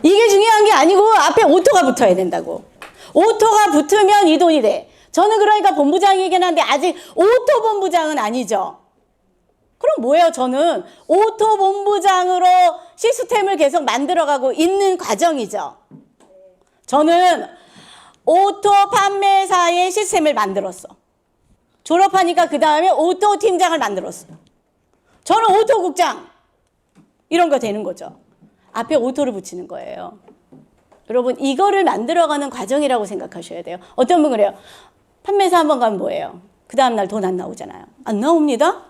이게 중요한 게 아니고, 앞에 오토가 붙어야 된다고. 오토가 붙으면 이 돈이 돼. 저는 그러니까 본부장이긴 한데, 아직 오토 본부장은 아니죠. 그럼 뭐예요? 저는 오토 본부장으로 시스템을 계속 만들어가고 있는 과정이죠. 저는 오토 판매사의 시스템을 만들었어. 졸업하니까 그 다음에 오토 팀장을 만들었어. 저는 오토 국장. 이런 거 되는 거죠. 앞에 오토를 붙이는 거예요. 여러분, 이거를 만들어가는 과정이라고 생각하셔야 돼요. 어떤 분 그래요? 판매사 한 번 가면 뭐예요? 그 다음날 돈 안 나오잖아요. 안 나옵니다.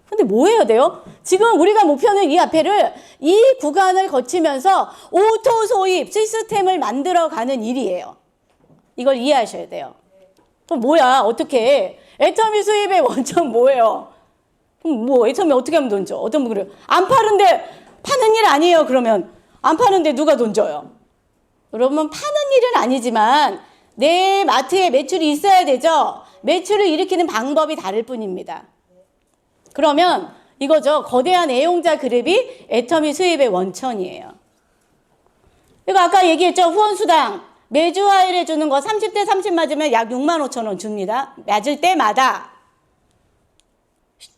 근데 뭐 해야 돼요? 지금 우리가 목표는 이 앞에를, 이 구간을 거치면서 오토 소입 시스템을 만들어가는 일이에요. 이걸 이해하셔야 돼요. 그럼 뭐야? 어떻게 해? 애터미 수입의 원천 뭐예요? 그럼 뭐 애터미 어떻게 하면 돈 줘? 어떤 분 그래요? 안 파는데 파는 일 아니에요. 그러면 안 파는데 누가 돈 줘요? 여러분, 파는 일은 아니지만 내 마트에 매출이 있어야 되죠. 매출을 일으키는 방법이 다를 뿐입니다. 그러면 이거죠. 거대한 애용자 그룹이 애터미 수입의 원천이에요. 이거 아까 얘기했죠. 후원수당 매주 화요일에 주는 거 30대 30 맞으면 약 6만 5천 원 줍니다. 맞을 때마다.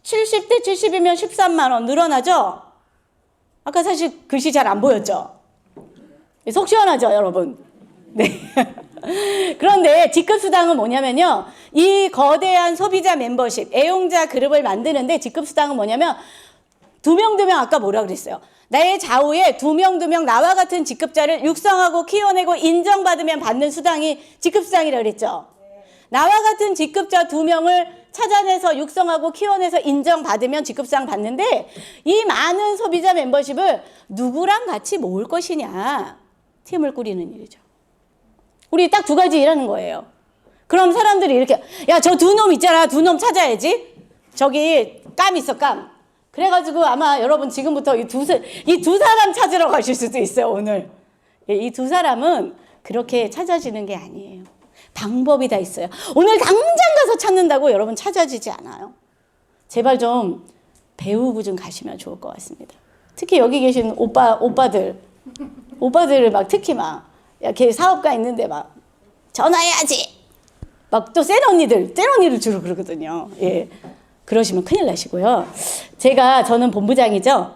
70대 70이면 13만 원 늘어나죠. 아까 사실 글씨 잘 안 보였죠. 속 시원하죠, 여러분. 네. 그런데 직급수당은 뭐냐면요, 이 거대한 소비자 멤버십, 애용자 그룹을 만드는데 직급수당은 뭐냐면, 두 명 아까 뭐라 그랬어요? 나의 좌우에 두 명 나와 같은 직급자를 육성하고 키워내고 인정받으면 받는 수당이 직급수당이라고 그랬죠. 나와 같은 직급자 2명을 찾아내서 육성하고 키워내서 인정받으면 직급수당 받는데, 이 많은 소비자 멤버십을 누구랑 같이 모을 것이냐, 팀을 꾸리는 일이죠. 우리 딱 2가지 일하는 거예요. 그럼 사람들이 이렇게, 야, 저 2놈 있잖아. 2놈 찾아야지. 저기 감 있어, 감. 그래가지고 아마 여러분 지금부터 이 두 사람 찾으러 가실 수도 있어요, 오늘. 이 2 사람은 그렇게 찾아지는 게 아니에요. 방법이 다 있어요. 오늘 당장 가서 찾는다고 여러분 찾아지지 않아요. 제발 좀 배우고 좀 가시면 좋을 것 같습니다. 특히 여기 계신 오빠들을 막 특히 막, 야, 걔 사업가 있는데 막 전화해야지. 막 또 센 언니들 주로 그러거든요. 예. 그러시면 큰일 나시고요. 저는 본부장이죠.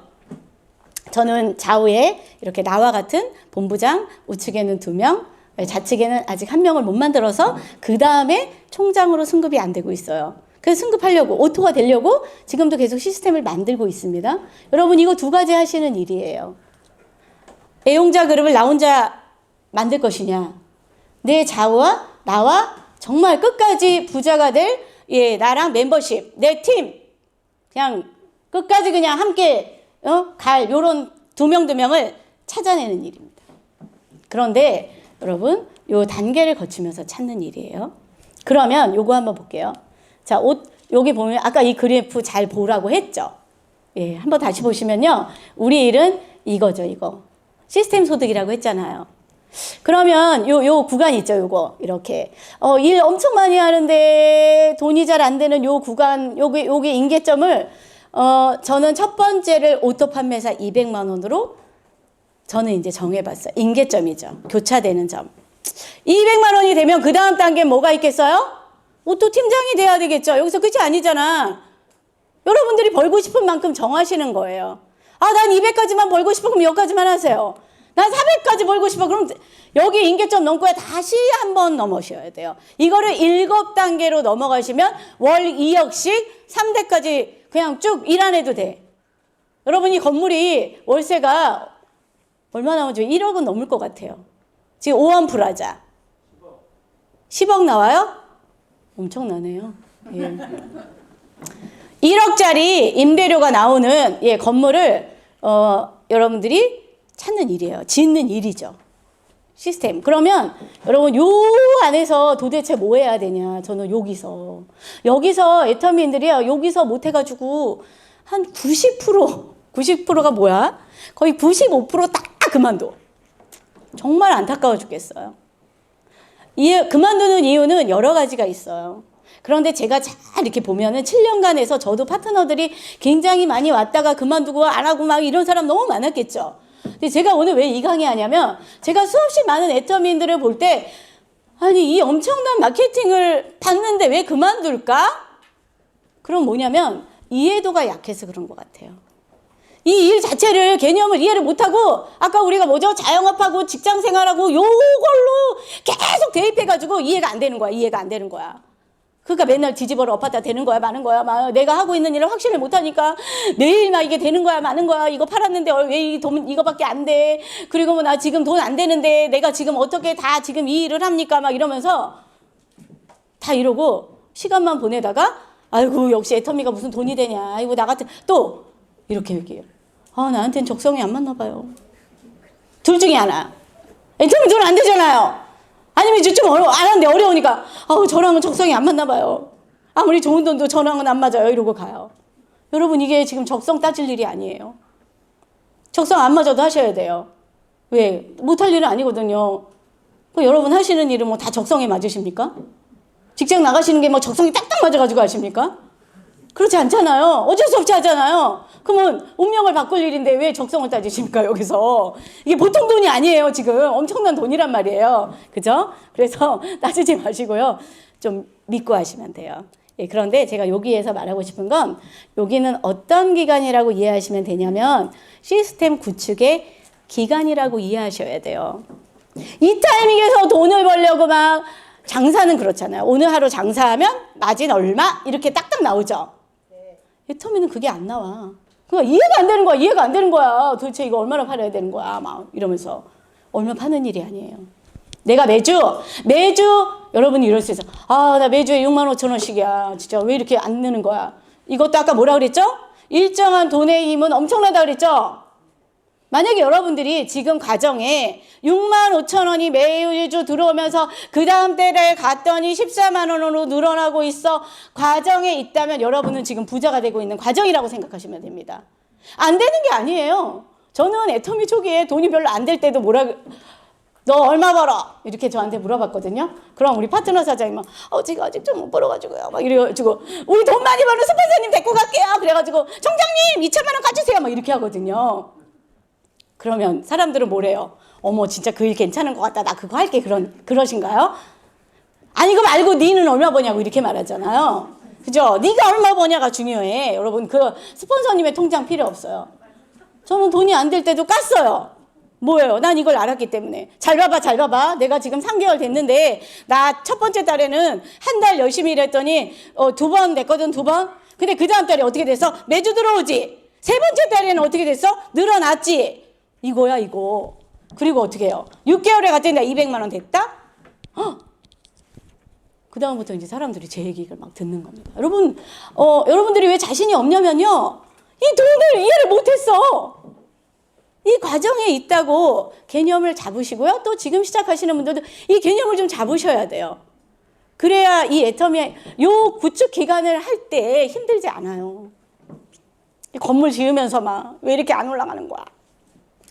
저는 좌우에 이렇게 나와 같은 본부장, 우측에는 2명, 좌측에는 아직 1명을 못 만들어서 그 다음에 총장으로 승급이 안 되고 있어요. 그래서 승급하려고, 오토가 되려고 지금도 계속 시스템을 만들고 있습니다. 여러분, 이거 2가지 하시는 일이에요. 애용자 그룹을 나 혼자 만들 것이냐, 내 좌우와 나와 정말 끝까지 부자가 될, 예, 나랑 멤버십, 내 팀, 그냥 끝까지 그냥 함께 갈 요런 2명을 찾아내는 일입니다. 그런데 여러분, 요 단계를 거치면서 찾는 일이에요. 그러면 요거 한번 볼게요. 자, 여기 보면 아까 이 그래프 잘 보라고 했죠. 예, 한번 다시 보시면요, 우리 일은 이거죠, 이거. 시스템 소득이라고 했잖아요. 그러면 요 구간 있죠, 요거. 이렇게. 일 엄청 많이 하는데 돈이 잘 안 되는 요 구간, 요게 임계점을, 저는 첫 번째를 오토 판매사 200만 원으로 저는 이제 정해봤어요. 임계점이죠. 교차되는 점. 200만 원이 되면 그 다음 단계 뭐가 있겠어요? 오토 팀장이 돼야 되겠죠. 여기서 끝이 아니잖아. 여러분들이 벌고 싶은 만큼 정하시는 거예요. 아, 난 200까지만 벌고 싶어. 그럼 여기까지만 하세요. 난 400까지 벌고 싶어. 그럼 여기 임계점 넘고야 다시 한번 넘으셔야 돼요. 이거를 7단계로 넘어가시면 월 2억씩 3대까지 그냥 쭉 일 안 해도 돼. 여러분 이 건물이 월세가 얼마 나오죠? 1억은 넘을 것 같아요. 지금 5원 불하자. 10억 나와요? 엄청나네요. 예. 1억짜리 임대료가 나오는 예, 건물을 여러분들이 찾는 일이에요. 짓는 일이죠. 시스템. 그러면 여러분 요 안에서 도대체 뭐 해야 되냐. 저는 여기서 애터미인들이요. 여기서 못 해가지고 한 90%가 뭐야? 거의 95%딱 그만둬. 정말 안타까워 죽겠어요. 그만두는 이유는 여러 가지가 있어요. 그런데 제가 잘 이렇게 보면은 7년간 해서 저도 파트너들이 굉장히 많이 왔다가 그만두고 안 하고 막 이런 사람 너무 많았겠죠. 근데 제가 오늘 왜 이 강의 하냐면 제가 수없이 많은 애터미인들을 볼 때 아니 이 엄청난 마케팅을 받는데 왜 그만둘까? 그럼 뭐냐면 이해도가 약해서 그런 것 같아요. 이 일 자체를 개념을 이해를 못하고 아까 우리가 뭐죠? 자영업하고 직장생활하고 요걸로 계속 대입해가지고 이해가 안 되는 거야. 그러니까 맨날 뒤집어라 엎었다 되는 거야 마는 거야. 막 내가 하고 있는 일을 확신을 못하니까 매일 막 이게 되는 거야 마는 거야. 이거 팔았는데 왜 이 돈 이거밖에 안 돼. 그리고 뭐 나 지금 돈 안 되는데 내가 지금 어떻게 다 지금 이 일을 합니까? 막 이러면서 다 이러고 시간만 보내다가 아이고 역시 애터미가 무슨 돈이 되냐. 아이고 나 같은 또 이렇게 얘기해요. 나한테는 적성이 안 맞나 봐요. 둘 중에 하나. 애터미 돈 안 되잖아요. 아니면 이제 좀 안 하는데 어려우니까 저랑은 적성이 안 맞나 봐요. 아무리 좋은 돈도 저랑은 안 맞아요. 이러고 가요. 여러분 이게 지금 적성 따질 일이 아니에요. 적성 안 맞아도 하셔야 돼요. 왜? 못할 일은 아니거든요. 여러분 하시는 일은 뭐 다 적성에 맞으십니까? 직장 나가시는 게 뭐 적성이 딱딱 맞아가지고 하십니까? 그렇지 않잖아요. 어쩔 수 없이 하잖아요. 그러면 운명을 바꿀 일인데 왜 적성을 따지십니까 여기서. 이게 보통 돈이 아니에요. 지금 엄청난 돈이란 말이에요. 그죠? 그래서 따지지 마시고요. 좀 믿고 하시면 돼요. 예, 그런데 제가 여기에서 말하고 싶은 건 여기는 어떤 기간이라고 이해하시면 되냐면 시스템 구축의 기간이라고 이해하셔야 돼요. 이 타이밍에서 돈을 벌려고 막 장사는 그렇잖아요. 오늘 하루 장사하면 마진 얼마? 이렇게 딱딱 나오죠. 애터미는 그게 안 나와. 그러니까 이해가 안 되는 거야. 도대체 이거 얼마나 팔아야 되는 거야. 막 이러면서. 얼마 파는 일이 아니에요. 내가 매주 여러분이 이럴 수 있어. 나 매주에 6만 5천 원씩이야. 진짜 왜 이렇게 안 느는 거야. 이것도 아까 뭐라 그랬죠? 일정한 돈의 힘은 엄청나다 그랬죠? 만약에 여러분들이 지금 과정에 6만 5천 원이 매주 들어오면서 그 다음 달에 갔더니 14만 원으로 늘어나고 있어 과정에 있다면 여러분은 지금 부자가 되고 있는 과정이라고 생각하시면 됩니다. 안 되는 게 아니에요. 저는 애터미 초기에 돈이 별로 안 될 때도 너 얼마 벌어? 이렇게 저한테 물어봤거든요. 그럼 우리 파트너 사장님은 제가 아직 좀 못 벌어가지고요. 막 이래가지고 우리 돈 많이 버는 스폰서님 데리고 갈게요. 그래가지고 총장님 2천만 원 가주세요. 막 이렇게 하거든요. 그러면 사람들은 뭐래요? 어머 진짜 그 일 괜찮은 것 같다. 나 그거 할게. 그러신가요? 아니 그거 말고 니는 얼마 버냐고 이렇게 말하잖아요. 그죠? 니가 얼마 버냐가 중요해. 여러분 그 스폰서님의 통장 필요 없어요. 저는 돈이 안 될 때도 깠어요. 뭐예요? 난 이걸 알았기 때문에. 잘 봐봐. 내가 지금 3개월 됐는데 나 첫 번째 달에는 한 달 열심히 일했더니 2번 됐거든. 2번. 근데 그 다음 달에 어떻게 됐어? 매주 들어오지. 세 번째 달에는 어떻게 됐어? 늘어났지. 이거야 이거. 그리고 어떻게 해요? 6개월에 갔더니 나 200만 원 됐다? 그 다음부터 이제 사람들이 제 얘기를 막 듣는 겁니다. 여러분, 여러분들이 왜 자신이 없냐면요. 이 돈을 이해를 못했어. 이 과정에 있다고 개념을 잡으시고요. 또 지금 시작하시는 분들도 이 개념을 좀 잡으셔야 돼요. 그래야 이 애터미 요 구축 기간을 할 때 힘들지 않아요. 이 건물 지으면서 막 왜 이렇게 안 올라가는 거야?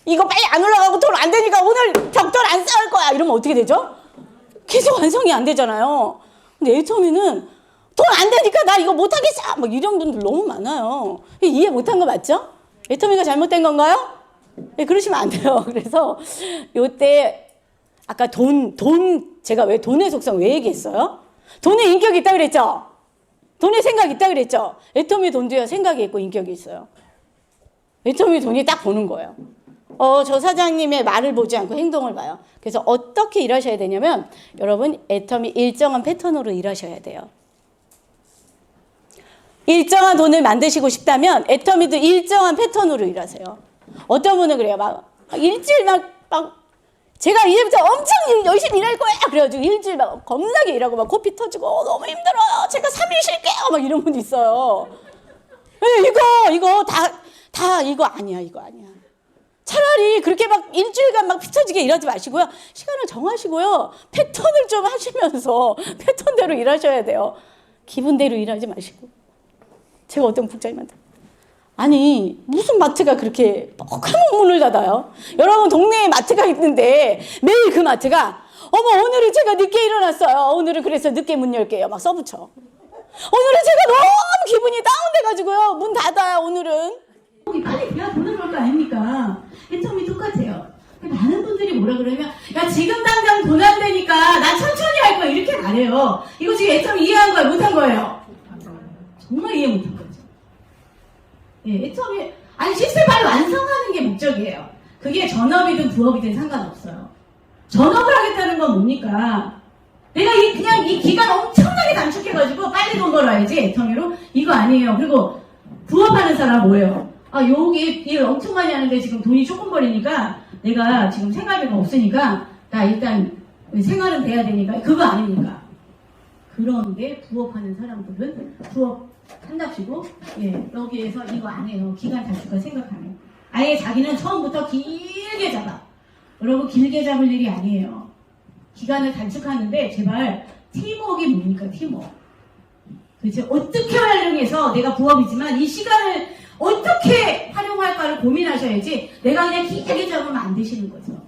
이거 빨리 안 올라가고 돈 안 되니까 오늘 벽돌 안 쌓을 거야. 이러면 어떻게 되죠? 계속 완성이 안 되잖아요. 근데 애터미는 돈 안 되니까 나 이거 못 하겠어. 막 이런 분들 너무 많아요. 이해 못한 거 맞죠? 애터미가 잘못된 건가요? 네, 그러시면 안 돼요. 그래서 요때 아까 제가 왜 돈의 속성 왜 얘기했어요? 돈에 인격이 있다 그랬죠? 돈에 생각이 있다 그랬죠? 애터미 돈도요 생각이 있고 인격이 있어요. 애터미 돈이 딱 보는 거예요. 저 사장님의 말을 보지 않고 행동을 봐요. 그래서 어떻게 일하셔야 되냐면 여러분 애터미 일정한 패턴으로 일하셔야 돼요. 일정한 돈을 만드시고 싶다면 애터미도 일정한 패턴으로 일하세요. 어떤 분은 그래요. 막 일주일 막 제가 이제부터 엄청 열심히 일할 거야. 그래가지고 일주일 막 겁나게 일하고 막 코피 터지고 너무 힘들어요. 제가 3일 쉴게요. 막 이런 분도 있어요. 이거 다 이거 아니야. 차라리 그렇게 막 일주일간 막 피 터지게 일하지 마시고요. 시간을 정하시고요. 패턴을 좀 하시면서 패턴대로 일하셔야 돼요. 기분대로 일하지 마시고. 제가 어떤 국장님한테 아니 무슨 마트가 그렇게 뻑하면 문을 닫아요? 여러분 동네에 마트가 있는데 매일 그 마트가 어머 오늘은 제가 늦게 일어났어요. 오늘은 그래서 늦게 문 열게요. 막 써붙여. 오늘은 제가 너무 기분이 다운돼가지고요. 문 닫아요 오늘은. 빨리 돼야 돈을 벌 거 아닙니까? 애터미 똑같아요. 많은 분들이 뭐라 그러면 야 지금 당장 돈 안 되니까 난 천천히 할 거야 이렇게 말해요. 이거 지금 애터미 이해한 거예요? 못한 거예요? 정말 이해 못한 거죠. 예, 애터미 아니 시스템 빨리 완성하는 게 목적이에요. 그게 전업이든 부업이든 상관없어요. 전업을 하겠다는 건 뭡니까? 내가 그냥 이 기간 엄청나게 단축해가지고 빨리 돈 벌어야지 애터미로 이거 아니에요. 그리고 부업하는 사람 뭐예요? 아 여기 일 엄청 많이 하는데 지금 돈이 조금 벌리니까 내가 지금 생활비가 없으니까 나 일단 생활은 돼야 되니까 그거 아닙니까? 그런데 부업하는 사람들은 부업 한답시고 예 여기에서 이거 안 해요. 기간 단축할 생각 안 해요. 아예 자기는 처음부터 길게 잡아. 여러분 길게 잡을 일이 아니에요. 기간을 단축하는데 제발 팀워크가 뭡니까? 팀워크. 그렇죠? 어떻게 활용해서 내가 부업이지만 이 시간을 어떻게 활용할까를 고민하셔야지 내가 그냥 길게 잡으면 안 되시는 거죠.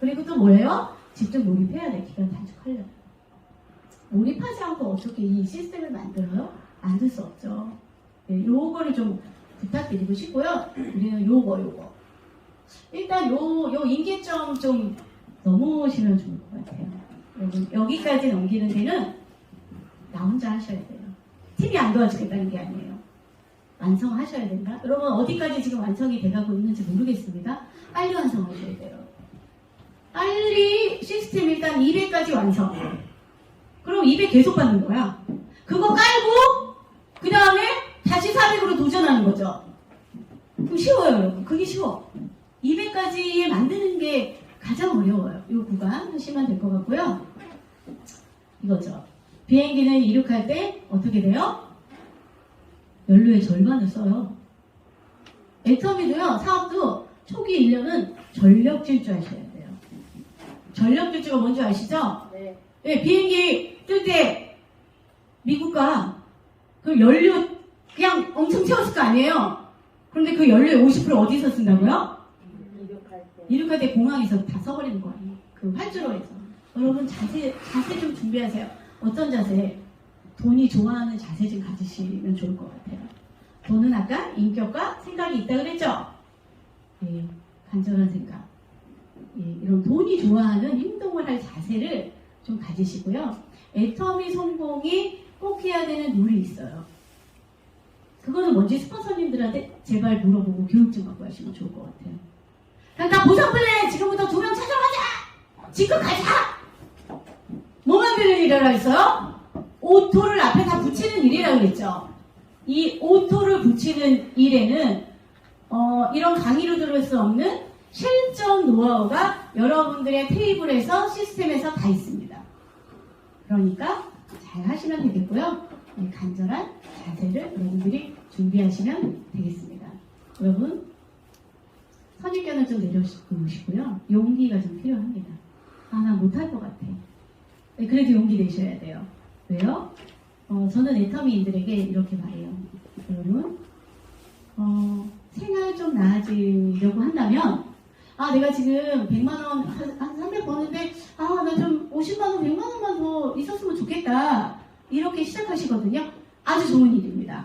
그리고 또 뭐예요? 직접 몰입해야 돼. 기간 단축하려면. 몰입하지 않고 어떻게 이 시스템을 만들어요? 만들 수 없죠. 네, 요거를 좀 부탁드리고 싶고요. 우리는 요거. 일단 요 임계점 좀 넘으시면 좋을 것 같아요. 여기까지 넘기는 데는 나 혼자 하셔야 돼요. 팀이 안 도와주겠다는 게 아니에요. 완성하셔야 된다. 여러분 어디까지 지금 완성이 돼가고 있는지 모르겠습니다. 빨리 완성하셔야 돼요. 빨리 시스템 일단 200까지 완성. 그럼 200 계속 받는 거야. 그거 깔고 그 다음에 다시 400으로 도전하는 거죠. 그럼 쉬워요 여러분. 그게 쉬워. 200까지 만드는 게 가장 어려워요. 이 구간 하시면 될 것 같고요. 이거죠. 비행기는 이륙할 때 어떻게 돼요? 연료의 절반을 써요. 애터미도요. 사업도 초기 1년은 전력 질주 하셔야 돼요. 전력 질주가 뭔지 아시죠? 네. 네, 비행기 뜰 때 미국가 그 연료 그냥 엄청 채웠을 거 아니에요? 그런데 그 연료의 50% 어디서 쓴다고요? 이륙할 때 공항에서 다 써버리는 거예요. 그 활주로에서. 여러분 자세 좀 준비하세요. 어떤 자세? 돈이 좋아하는 자세 좀 가지시면 좋을 것 같아요. 돈은 아까 인격과 생각이 있다 그랬죠? 예, 간절한 생각. 예, 이런 돈이 좋아하는 행동을 할 자세를 좀 가지시고요. 애터미 성공이 꼭 해야 되는 룰이 있어요. 그거는 뭔지 스폰서님들한테 제발 물어보고 교육 좀 받고 하시면 좋을 것 같아요. 다 보상 플랜 지금부터 2명 찾아가자! 지금 가자! 뭐 만드는 일이라 했어요? 오토를 앞에 다 붙이는 일이라고 그랬죠. 이 오토를 붙이는 일에는 이런 강의로 들을 수 없는 실전 노하우가 여러분들의 테이블에서 시스템에서 다 있습니다. 그러니까 잘 하시면 되겠고요. 네, 간절한 자세를 여러분들이 준비하시면 되겠습니다. 여러분 선입견을 좀 내려놓으시고요. 용기가 좀 필요합니다. 아, 나 못할 것 같아. 네, 그래도 용기 내셔야 돼요. 왜요? 저는 애터미인들에게 이렇게 말해요. 여러분, 생활 좀 나아지려고 한다면, 아, 내가 지금 100만원, 한 300 버는데, 아, 나 좀 50만원, 100만원만 더 있었으면 좋겠다. 이렇게 시작하시거든요. 아주 좋은 일입니다.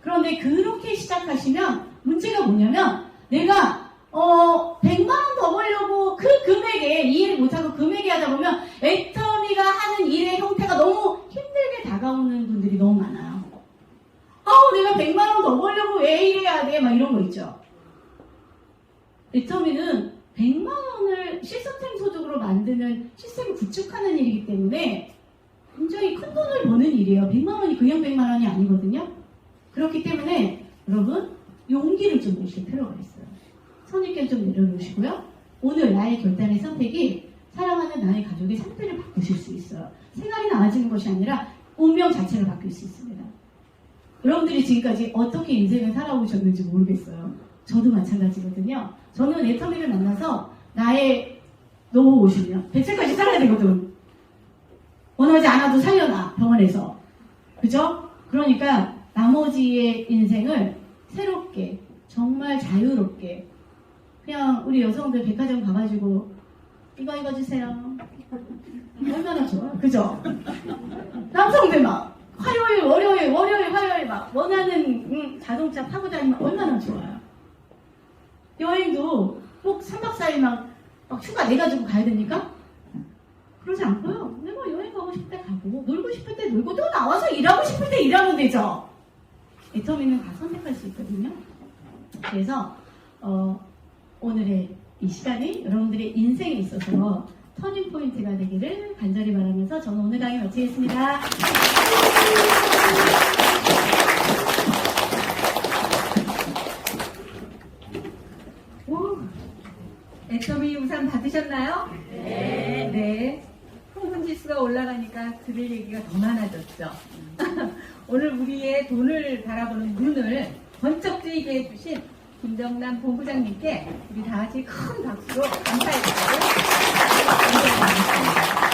그런데 그렇게 시작하시면, 문제가 뭐냐면, 내가 100만원 더 벌려고 그 금액에 이해를 못하고 금액에 하다 보면 애터미가 하는 일의 형태가 너무 힘들게 다가오는 분들이 너무 많아요. 아우 내가 100만원 더 벌려고 왜 이래야 돼? 막 이런 거 있죠. 애터미는 100만원을 시스템 소득으로 만드는 시스템을 구축하는 일이기 때문에 굉장히 큰 돈을 버는 일이에요. 100만원이 그냥 100만원이 아니거든요. 그렇기 때문에 여러분 용기를 좀 내실 필요가 있어요. 선입견 좀 내려놓으시고요. 오늘 나의 결단의 선택이 사랑하는 나의 가족의 상태를 바꾸실 수 있어요. 생활이 나아지는 것이 아니라 운명 자체가 바뀔 수 있습니다. 여러분들이 지금까지 어떻게 인생을 살아오셨는지 모르겠어요. 저도 마찬가지거든요. 저는 애터미를 만나서 나의 너무 50년, 100세까지 살아야 되거든. 원하지 않아도 살려놔, 병원에서. 그죠? 그러니까 나머지의 인생을 새롭게, 정말 자유롭게, 그냥 우리 여성들 백화점 가가지고 이거 주세요. 얼마나 좋아요. 그죠? 남성들 막 화요일, 화요일 막 원하는 자동차 타고 다니면 얼마나 좋아요. 여행도 꼭 3박 4일 막 휴가 내가지고 가야 됩니까? 그러지 않고요. 내가 여행 가고 싶을 때 가고 놀고 싶을 때 놀고 또 나와서 일하고 싶을 때 일하면 되죠. 애터미는 다 선택할 수 있거든요. 그래서 오늘의 이 시간이 여러분들의 인생에 있어서 터닝 포인트가 되기를 간절히 바라면서 저는 오늘 강의 마치겠습니다. 오, 애터미 우산 받으셨나요? 네. 네. 흥분 지수가 올라가니까 들을 얘기가 더 많아졌죠. 오늘 우리의 돈을 바라보는 눈을 번쩍 뜨이게 해주신 김정남 본부장님께 우리 다 같이 큰 박수로 감사해드리고 감사드리겠습니다.